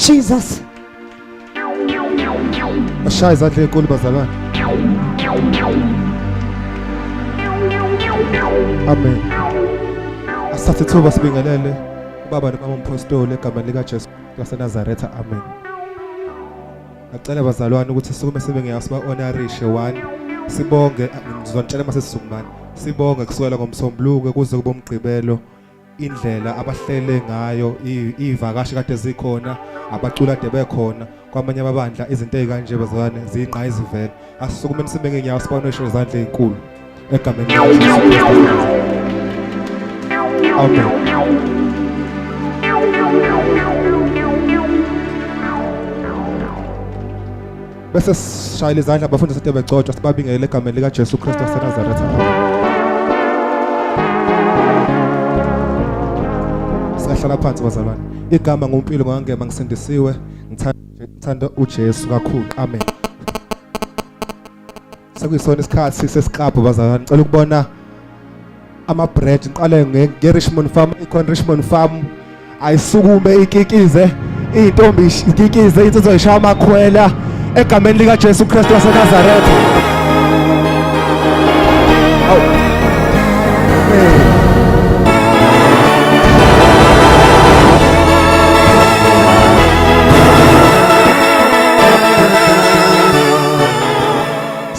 Jesus. Ashaya izandla enkulu bazalwane. Amen. Asathe thuba sibingelele ubaba nomama umpostoli egameni lika Jesu waseNazaretha. Amen. Ngicela bazalwane ukuthi sikume sibe ngiyasiba honorishe 1 sibonge ngizonitshela mase sisungumani. Sibonge kusukela ngomsombuluko kuze kube umgqibelo indlela abahlele ngayo ivakashi kade zikhona abacula de bekhona kwamanye amabandla izinto ezikanje bazalwane zingqa izivele asisukumeni sibe ngenyawo sibonishe izandla ezinkulu egameni lika Jesu. Amen. Bese sishayile izandla abafundi sethe begcotshwa sibabingelele egameni lika Jesu Kristu waseNazaretha. Sihlala phansi bazalwane. Igama nguMpilo Ngema ngisindisiwe ngithanda uJesu kakhulu. Amen. Sekuyisona isikhathi sesiqapho bazalwane. Ngicela ukubona ama bread ngiqale ngeRichmond Farm, ikhona Richmond Farm ayisukume ikikize intombi ikikize insizwa ishaya amakhwela egameni lika Jesu Kristu waseNazaretha.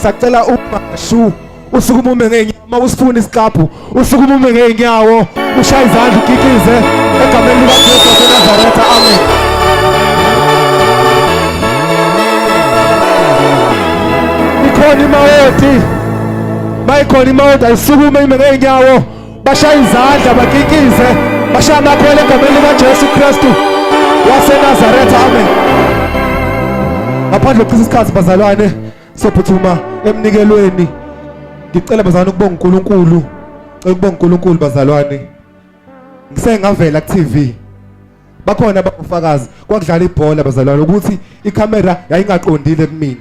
Sacela umashu usukumume ngenyama usifuna isikaphu usukumume ngenyawo ushaya izandla ukikize egameni lika Jesu waseNazaretha. Amen. Ikhona imawodi bayikhona imawodi ayisukume ngenyawo bashaya izandla bakikize bashaya amakhwela egameni lika Jesu Kristu waseNazaretha. Amen. Ngaphandle kokuchitha isikhathi bazalwane sophuthuma emnikelweni ngicela bazalwane ukubonga uNkulunkulu. Ukubonga uNkulunkulu bazalwane. Ngisengavela ku TV. Bakhona abafakazi kwakudlala ibhola bazalwane ukuthi ikhamera yayingaqondile kumina.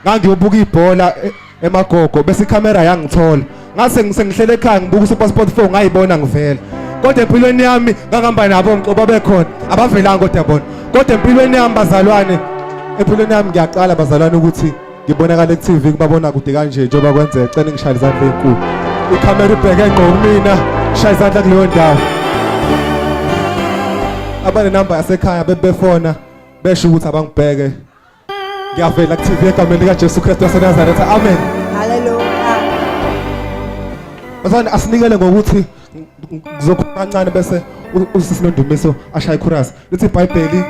Ngangiyobuka ibhola emagogo bese ikhamera yangithola. Ngase ngisengihlele ekhaya ngibuka uSuperSport 4 ngayibona ngivela. Kodwa empilweni yami ngangihamba nabo ngixoba bekhona abavelanga kodwa bona. Kodwa empilweni yami bazalwane empilweni yami ngiyaqala bazalwane ukuthi ngibonakala ku TV kubabona kude kanje njengoba kwenzeka. Cela ngishaya izandla ezinkulu. Ikhamera ibheke ngqo kumina shaya izandla kuleyo ndawo. Abane number yasekhaya bebefona besho ukuthi abangibheke. Ngiyavela ku TV egameni lika Jesu Kristu waseNazaretha. Amen. Hallelujah. Bazalwane asinikele ngokuthi ngizokhuluma kancane bese uSisinondumiso ashaya ichorus. Lithi iBhayibheli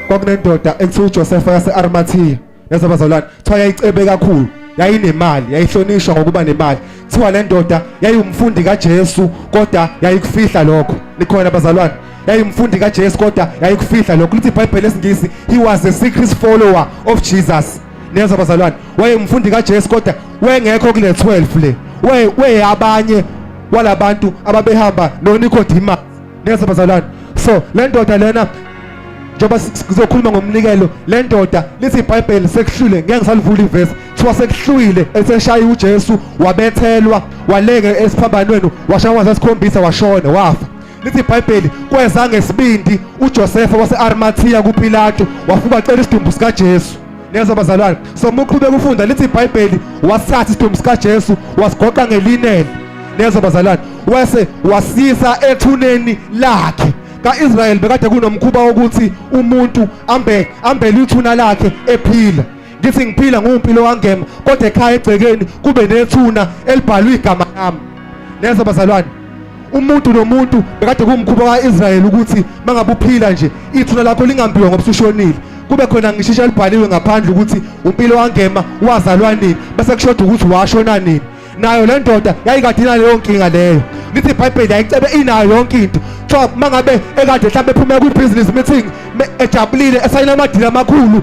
kwakunendoda ekuthiwa uJoseph yase-Arimathea. Yazi bazalwane kuthiwa yayicebe kakhulu yayinemali yayihlonishwa ngokuba nemali. Kuthiwa le ndoda yayumfundi kaJesu kodwa yayikufihla lokho. Likhona bazalwane yayimfundi kaJesu kodwa yayikufihla lokho. Lithi iBhayibheli lesingisi he was a secret follower of Jesus. Neza bazalwane wayemfundi kaJesu kodwa wengekho kule 12 le we abanye walabantu ababehamba noNicodemus. Neza bazalwane so le ndoda lena njengoba sizokhuluma ngomnikelo le ndoda lithi iBhayibheli sekuhlule ngeke ngisalivula ivesi kuthiwa sekuhluyile eseshaya uJesu wabethelwa waleke esiphambanweni washaya wasesikhombisa washona wafa. Lithi iBhayibheli kweza ngesibindi uJoseph wase-Arimathea kuPilato wafika wacela isidumbu sika Jesu. Neza bazalwane so muqhubeka ufunda lithi iBhayibheli wasithatha isidumbu sika Jesu wasigoqa ngelineni. Neza bazalwane wase wasisa ethuneni lakhe kaIsrael bekade kunomkhuba wokuthi umuntu ambele ithuna lakhe ephila. Ngithi ngiphila nguMpilo Ngema kodwa ekhaya egcekeni kube nethuna elibhalwe igama lami. Neza bazalwane umuntu nomuntu bekade kumkhuba kaIsrael ukuthi mangabe uphila nje ithuna lakho lingambiwa ngoba usushonile. Kube khona ngishisha libhaliwe ngaphandle ukuthi uMpilo Ngema wazalwa nini bese kushoda ukuthi washona nini. Nayo le ndoda yayikade inaleyo nkinga leyo. Lithi iBhayibheli yayicebe inayo yonke into. Kuthiwa mangabe ekade mhlawumbe ephuma ku-business meeting ejabulile esayina amadili amakhulu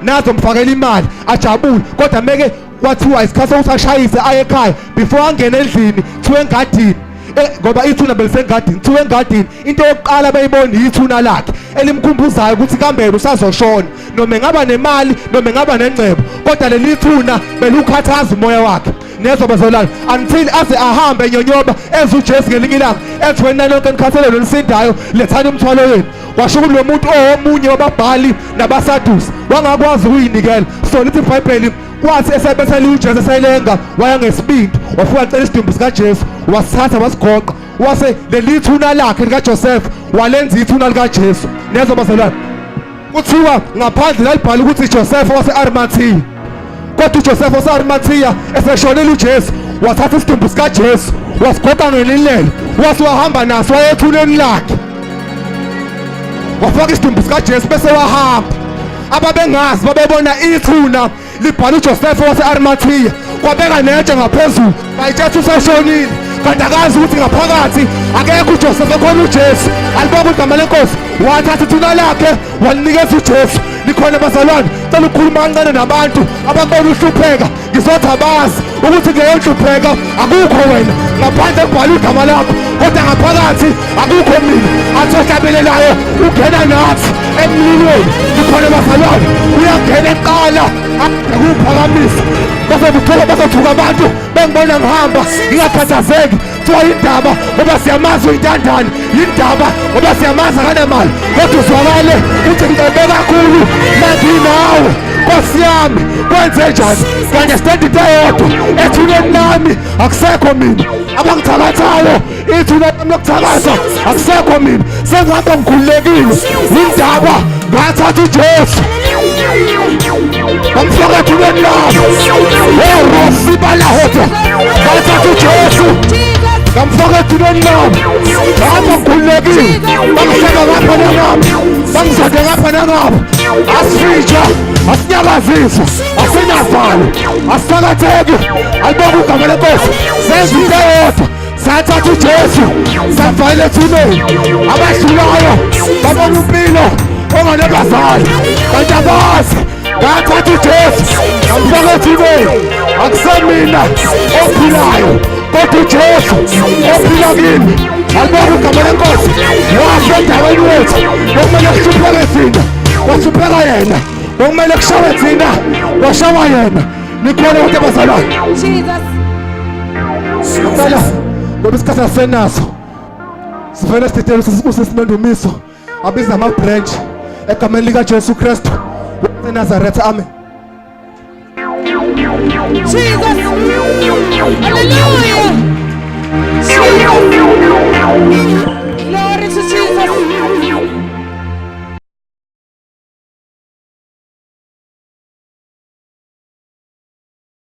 nazo mfakela imali ajabule kodwa meke kwathiwa isikhathi sokuthi ashayise aye ekhaya before angene endlini kuthiwa engadini ngoba ithuna belisengadini kuthiwa engadini into yokuqala beyibona ithuna lakhe elimkhumbuzayo ukuthi kambe usazoshona noma engaba nemali noma engaba nengcebo kodwa leli thuna belukhathaza umoya wakhe. Neza bazalwane until aze ahambe nyonyoba eze uJesu ngelinye ilanga ethi wena lonke nikhathalelo lisindayo lethani umthwalo wenu. washo kulo muntu omunye wababhali nabasadusi wangakwazi ukuyinikela. So lithi iBhayibheli kwathi esebethela uJesu eselenga waya ngesibindi wafika wacela isidumbu sikaJesu wasithatha wasigoqa wase lelithuna lakhe likaJoseph walenza ithuna likaJesu. Nezo bazalwane kuthiwa ngaphandle lalibhala ukuthi Joseph wase-Arimathea, kodwa uJoseph wase-Arimathea eseshonela uJesu wathatha isidumbu sikaJesu wasigoqa ngelilelo wahamba naso waya ethuneni lakhe wafaka isidumbu sikaJesu bese wahamba. Ababengazi babebona ithuna libhala uJoseph wase-Arimathea kwabeka netshe ngaphezulu bayitshela useshonile, kanti akazi ukuthi ngaphakathi akekho uJoseph ekhona uJesu. Alibuka igama lenkosi wathatha ithuna lakhe walinikeza uJesu. Likhona bazalwane, cela ukukhuluma kancane nabantu ababona uhlupheka ngizothi abazi ukuthi kuleyo nhlupheka akukho wena ngaphandle kubhala igama lakho, kodwa ngaphakathi akukho mina athi ohlabelelayo ungena nathi emlilweni. Likhona bazalwane, uyangena eqala akuphakamisa bazothuka abantu bengibona ngihamba ngingakhathazeki kuthiwa yindaba ngoba siyamazi uyintandane, yindaba ngoba siyamazi akanemali, kodwa uzwakale uthi ngicebe kakhulu manginawe Nkosi yami kwenze njani kanye stand into eyodwa ethuneni lami akusekho mina abangithakathayo ithuna lami lokuthakatha akusekho mina sengihamba ngikhululekile indaba ngathatha uJesu ngamfaka ethuneni lami rosibalahoda ngathatha uJesu ngamfaka ethuneni lami ngihamba ngikhululekile bangiseka ngapha nangapha bangizade ngapha nangapha asifitsha asinyakazisa asinavalo asithakatheke. Alibuka igama lenkosi senza into eyodwa sathatha uJesu savala ethuneni. Abadlulayo babona Mpilo onganebazali kanti abazi ngathatha uJesu ngamfaka ethuneni. Akusemina ophilayo kodwa uJesu ophila kimi. Alibuka igama lenkosi wafa endaweni yethu okumele kuhlupheke thina wahlupheka yena, okumele kushawe thina washawa yena. Nikhona ukuthi abazalwane sicela ngoba isikhathi asenaso sivele sithethele uSisinondumiso abiza ama-branch egameni likaJesu Kristu waseNazaretha. Amen. Jesus. Hallelujah.